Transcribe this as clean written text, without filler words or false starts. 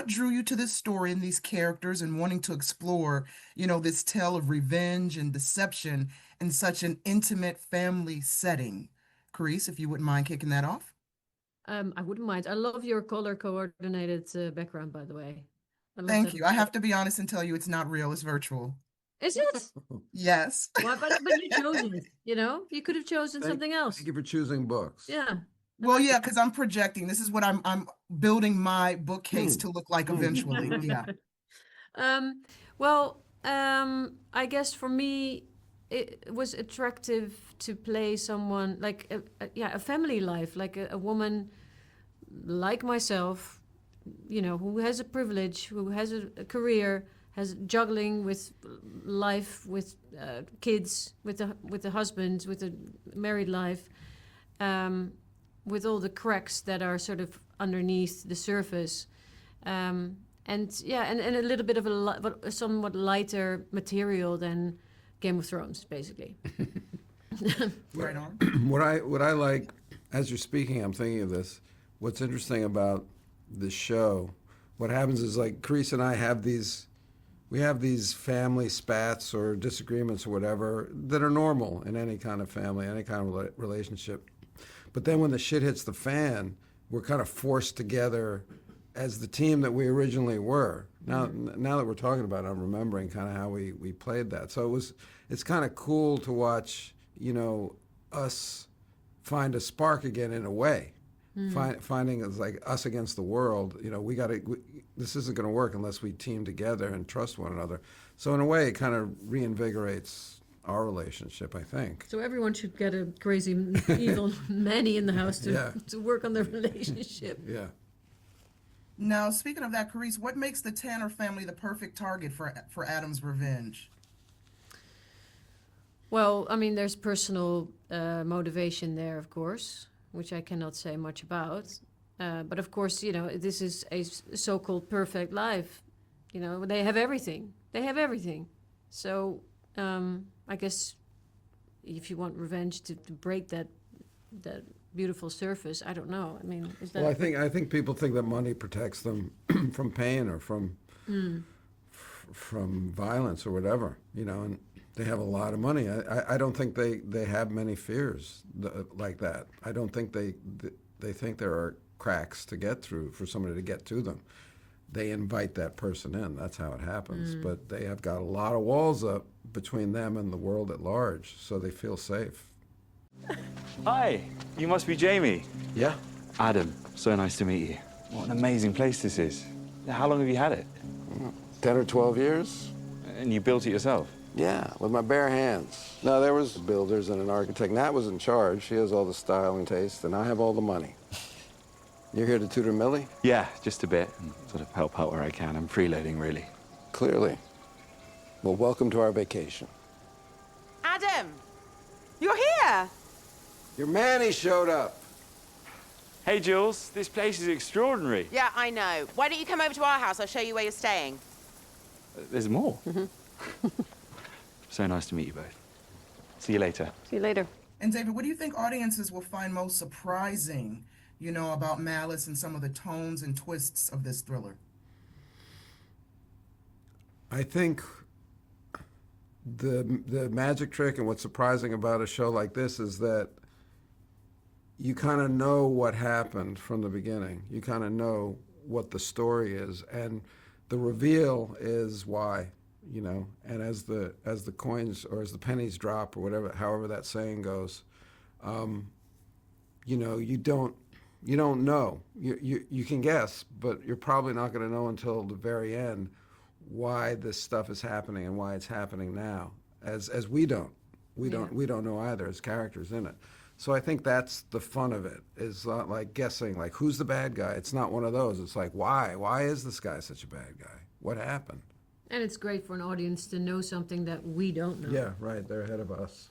drew you to this story and these characters and wanting to explore, this tale of revenge and deception in such an intimate family setting? Carice, if you wouldn't mind kicking that off. I wouldn't mind. I love your color coordinated background, by the way. I love Thank that. you. I have to be honest and tell you it's not real, it's virtual. Is it? Yes. Well, but you chose it, you know? You could have chosen something else. Thank you for choosing books. Yeah. Well, yeah, because I'm projecting. This is what I'm building my bookcase to look like eventually. Yeah. Um, I guess for me, it was attractive to play someone like a family life, like a woman like myself, who has a privilege, who has a career, has juggling with life, with kids, with the husband, with a married life, with all the cracks that are sort of underneath the surface. And a little bit of a somewhat lighter material than Game of Thrones, basically. Right on. What I like, as you're speaking, I'm thinking of this. What's interesting about the show, what happens is like Carice and I have these family spats or disagreements or whatever that are normal in any kind of family, any kind of relationship. But then when the shit hits the fan, we're kind of forced together as the team that we originally were. Now that we're talking about it, I'm remembering kind of how we played that. So it's kind of cool to watch, us find a spark again in a way. Finding it's like us against the world. This isn't going to work unless we team together and trust one another. So in a way, it kind of reinvigorates our relationship, I think. So everyone should get a crazy, evil Manny in the house to work on their relationship. Yeah. Now, speaking of that, Carice, what makes the Tanner family the perfect target for Adam's revenge? Well, I mean, there's personal motivation there, of course, which I cannot say much about. But of course, this is a so-called perfect life. They have everything. They have everything. So I guess if you want revenge to break that beautiful surface, I don't know. I mean, is that? Well, I think people think that money protects them from pain or from violence or whatever. And they have a lot of money. I don't think they have many fears like that. I don't think they think there are cracks to get through for somebody to get to them. They invite that person in. That's how it happens. But they have got a lot of walls up between them and the world at large, so they feel safe. Hi, you must be Jamie. Yeah. Adam, so nice to meet you. What an amazing place this is. How long have you had it? 10 or 12 years. And you built it yourself? Yeah, with my bare hands. No, there was builders and an architect. Nat was in charge. She has all the style and taste, and I have all the money. You're here to tutor Millie? Yeah, just a bit, and sort of help out where I can. I'm freeloading, really. Clearly. Well, welcome to our vacation. Adam, you're here. Your Manny showed up. Hey, Jules, this place is extraordinary. Yeah, I know. Why don't you come over to our house? I'll show you where you're staying. There's more. So nice to meet you both. See you later. See you later. And David, what do you think audiences will find most surprising, about Malice and some of the tones and twists of this thriller? I think the magic trick and what's surprising about a show like this is that you kind of know what happened from the beginning. You kind of know what the story is, and the reveal is why, And as the coins or as the pennies drop or whatever, however that saying goes, you don't know. You can guess, but you're probably not going to know until the very end why this stuff is happening and why it's happening now. As we don't know either as characters in it. So I think that's the fun of it, is not like guessing, like who's the bad guy. It's not one of those. It's like why is this guy such a bad guy? What happened? And it's great for an audience to know something that we don't know. Yeah, right. They're ahead of us.